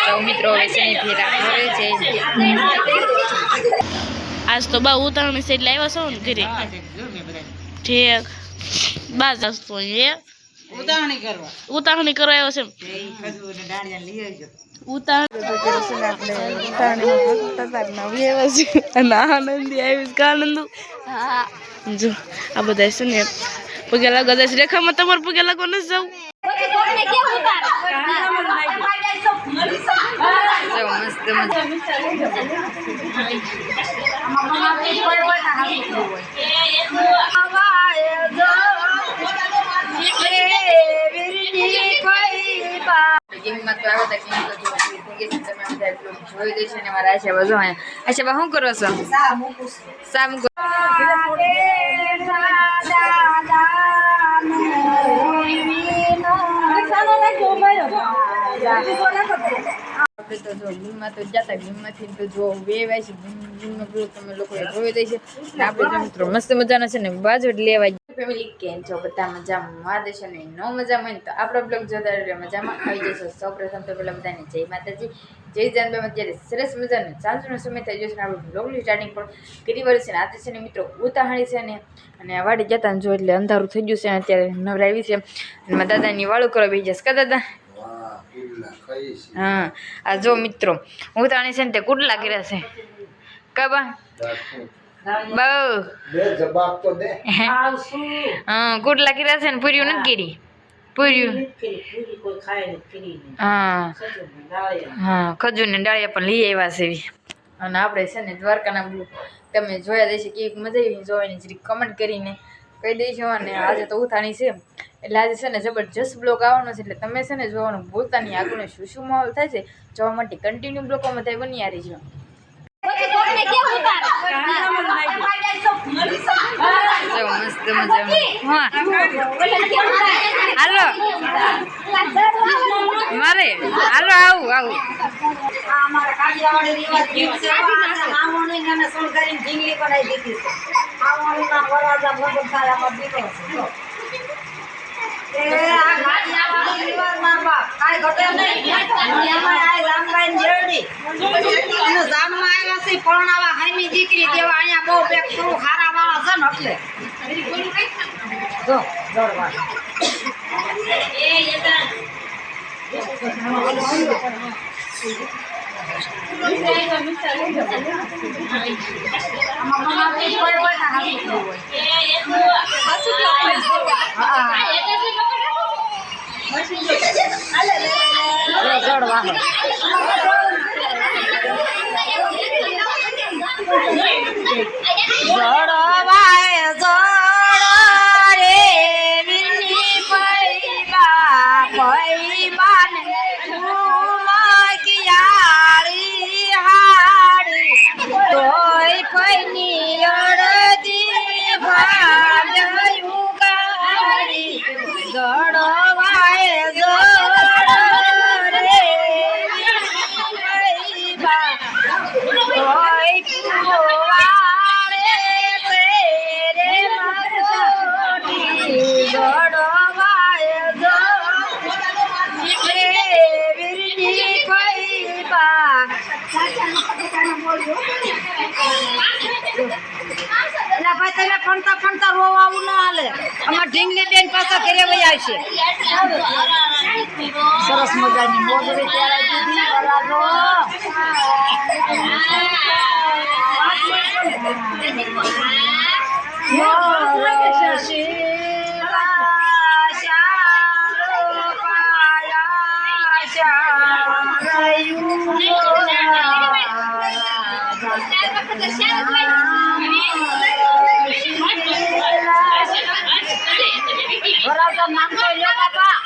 તો મિત્રો વૈસે ફેરા કરે છે આજ તો બા ઉતાવળની સાઈડ લાવ્યા છો ને ઘરે ઠીક બાજ તો એ ઉતાવળની કરવા આવ્યો છે આનંદી આવી આનંદ જો આ બધા છે ને પગે લાગવા જાય રેખામાં તમારે પગે લાગવા નથી જવું જોઈ દઈશું ને મારા આશા બધું આશા શું કરો છો સા મૂકો તો જો ગીમમાં તો જતા ગીમમાંથી તો જો વેવાય છે ગીમનો બ્લોગ તમે લોકોએ જોઈ દઈશું ને આપણે મિત્રો મસ્ત મજાના છે ને બાજુ લેવા ફેમિલી કેમ છો બધા મજામાં મારે છે ને ન મજામાં હોય તો આપણો બ્લોગ જોતા રહેજો મજામાં આવી જશો સૌપ્રથમ તો પહેલાં બધાને જય માતાજી જય જાનબામાં અત્યારે સરસ મજાનો સાંજનો સમય થઈ જશે ને આપણે બ્લોગની સ્ટાર્ટિંગ પણ કરી વળી છે ને આજે છે ને મિત્રો ઉતાહળી છે ને અને વાડી જતા ને જો એટલે અંધારું થઈ ગયું છે ને અત્યારે નવરાવી છે અને મારા દાદાની વાળું કરવા બેસી જશે કા દાદા હા આ જો મિત્રો ઉતાણી છે ને તે કુડલા કર્યા છે કબા બહુ હા કુડલા કર્યા છે ને પૂર્યું નથી કરી પૂર્યું હા હા ખજૂર ને ડાળિયા પણ લઈ આવ્યા છે અને આપણે છે ને દ્વારકાના તમે જોયા દેશે કેવી મજા આવી જોવાની જરી કમેન્ટ કરીને કહી દઈશું અને આજે તો ઉતાણી છે એટલે આજે છે ને જબરજસ્ત બ્લોગ આવવાનો છે એટલે તમે છે ને જોવાનું ભૂલતા નહીં આગળ શું શું માહોલ થાય છે જોવા માટે કન્ટિન્યુ બ્લોગોમાં થાય બની આ રહીશું મસ્ત મજા હા હાલો મારે હાલો આવું આવું દીકરી દેવા અહીંયા બહુ પેક થોડું ખારા વાળા છે ને ફણતા ફણતા રોવા આવું ના હાલે અમાર ઢીંગલી બેન પાછા ઘરે વહી આવશે સરસ મજાની મોગરી તૈયાર દીધી બરાબર નામ તો લ્યો બાપા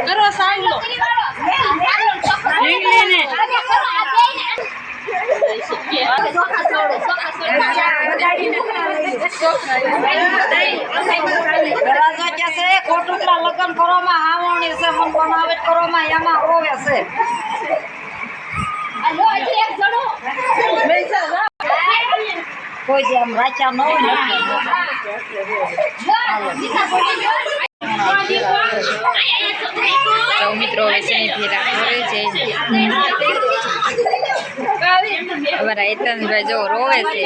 કરો સાંભળો રાજા કે છે કોટુકલા લગ્ન કરવામાં આવણી છે મન બનાવે કરવામાં એમાં રોવે છે કોઈ જે આમ રાચા ન હોય તો મિત્રો હવે શેની ફેરા કરે છે અમારા હેતનભાઈ જો રોવે છે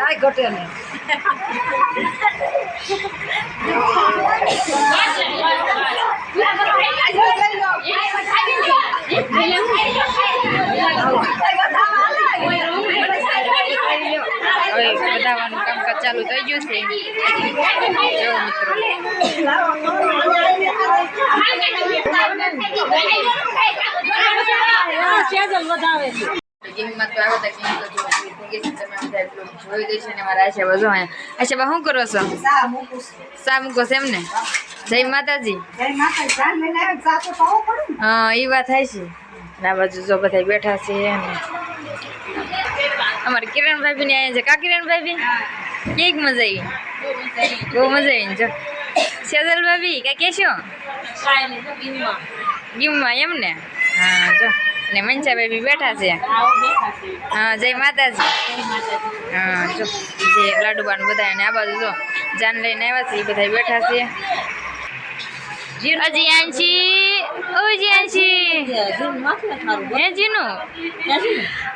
કાંઈ ઘટે નહીં હવે બધાવાનું કામકાજ ચાલુ થઈ ગયું છે જો મિત્રો ગેમમાં તો આવ્યા હતા ગેમ તો તમે બધા જોઈ દઈશ ને મારા આશા બધો આશા શું કરો છો સા મૂકો છે એમને જય માતાજી હા એ વાત થાય છે આ બાજુ જો બધા બેઠા છે અને અમારે કિરણભાઈ ની અહીંયા છે કા કિરણભાઈ કેક મજા આવી બહુ મજા આવી જો સેજલ ભાભી કઈ કહેશો ગીમમાં એમ ને હા જો ને મંચાભાઈ બી બેઠા છે હા જય માતાજી હા જો જે લાડુબાન બધા ને આ બાજુ જો જાન લઈને આવ્યા છે એ બધા બેઠા છે અજી આંશી ઓ જી આંશી હે જીનું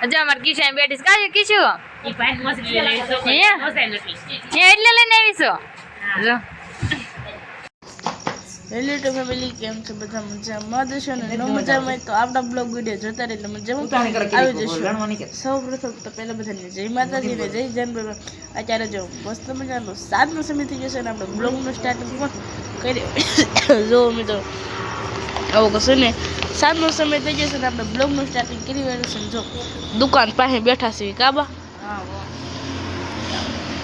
જો અમાર કિશાન બેઠી છે કાજે કિશુ હે એટલે લઈને આવીશો જો હેલો ટુ ફેમિલી કેમ છો બધા મજામાં જશો ને ન મજામાં તો આપણા બ્લોગ વિડીયો જોતા રહે એટલે મજામાં આવી જશું સૌપ્રથમ તો પહેલાં બધાને જય માતાજી ને જય જાનભાઈ અત્યારે જો મસ્ત મજાનો 7નો સમય થઈ જશે ને આપણે બ્લોગનું સ્ટાર્ટિંગ પણ કરી જો મિત્રો આવો કશું ને 7નો સમય થઈ જશે ને આપણે બ્લોગનું સ્ટાર્ટિંગ કરી રહ્યું છે જો દુકાન પાસે બેઠા છે કાબા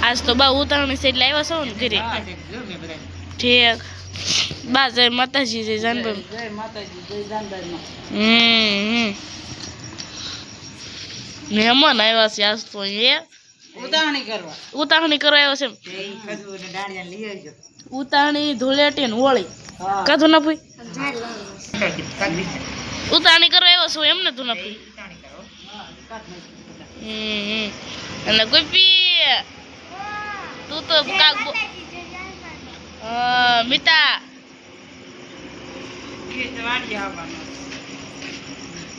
આજ તો બા ઉતારણી સાઈડ લાવ્યા છો ને ઘરે ઠીક બા જય માતાજી જય જાનભાઈ મહેમાન આવ્યા છે આજ તો ઉતાવણી કરવા આવ્યા છે ઉતાવણી ધૂળેટી ને હોળી કાધું ના ભાઈ ઉતાવણી કરવા આવ્યા છો એમને તું ના ભાઈ અને ગોપી તું તો કાક મિતા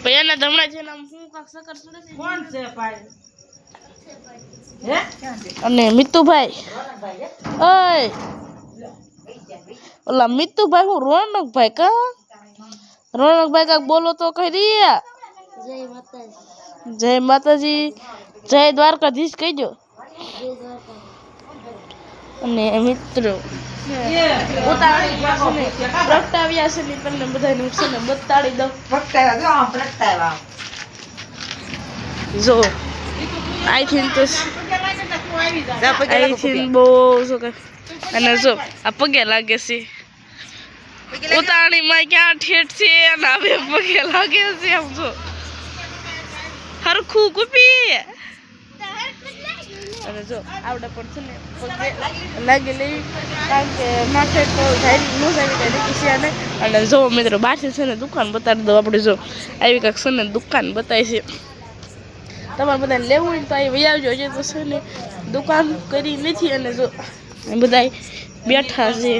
પૈયાના ધમણા છે ને હું કાક સકર સુડે છે કોણ છે ભાઈ હે અને મિતુભાઈ ઓય ઓલા મિતુભાઈ હું રોનકભાઈ કા રોનકભાઈ કાક બોલો તો કહી રહ્યા જય માતાજી જય દ્વારકાધીશ કહીજો અને મિત્રો પ્રગટાવ્યા છે ને તમને બધાને છે ને બતાડી દઉં જો આઈ થિંક તો બહુ શું કે અને જો આ પગે લાગે છે ઉતાવળીમાં ક્યાં ઠેઠ છે અને હવે પગે લાગે છે આમ જો હરખું કુપી અને જો આવડે પણ છે ને પગે લાગી લેવી કારણ કે માથે તો ધારી ન જાય ત્યારે છે અને જો મિત્રો બહારથી છે ને દુકાન બતાડી દો આપણે જો આવી કાંઈક છે ને દુકાન બતાવી છે તમારે બધાને લેવું હોય તો અહીં વહી આવજો જે તો છે ને દુકાન કરી નથી અને જો બધા બેઠા છે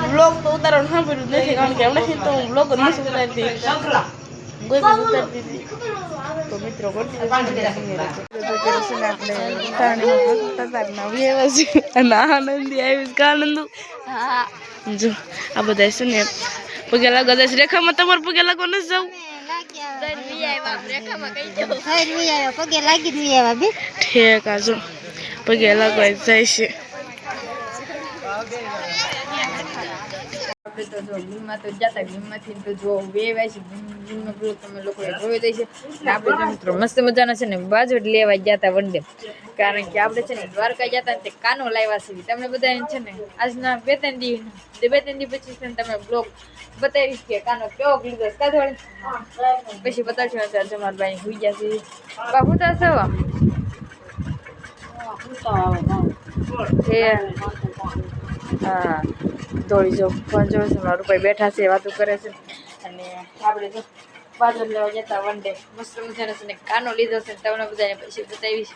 વ્લોગ તો ઉતારવાનું સાંભળ્યું નથી કારણ કે હમણાંથી તો હું વ્લોગ નથી ઉતારતી ઉતારતી તો મિત્રો આનંદી આવી આનંદ જો આ બધા છે ને પગે લાગો દસ રેખામાં તમારે પગે લાગો નથી જવું ઠીક આ જો પગે લાગવા જાય છે આપણે તો જો ગીમમાં તો જતા ગીમમાંથી તો જો વેવાય છે ગીમનો બ્લોગ તમે લોકોએ જોઈ દઈ છે ને આપણે જો મિત્રો મસ્ત મજાના છે ને બાજુ જ લેવા ગયા હતા વન ડે કારણ કે આપણે છે ને દ્વારકા ગયા હતા ને તે કાનો લાવ્યા છે તમને બધાને છે ને આજના બે ત્રણ દી પછી છે ને તમે બ્લોગ બતાવીશ કે કાનો કેવો લીધો કાધોળી પછી બતાવશું અત્યારે તમારા ભાઈ હોઈ ગયા છે બા હું તો સવા હા દોડી જો પંજો છે મારા રૂપિયા બેઠા છે વાતો કરે છે અને આપણે જો બાજુ લેવા જતા વન ડે મસ્ત મજાનો છે ને કાનો લીધો છે તમને બધાને પછી બતાવીશ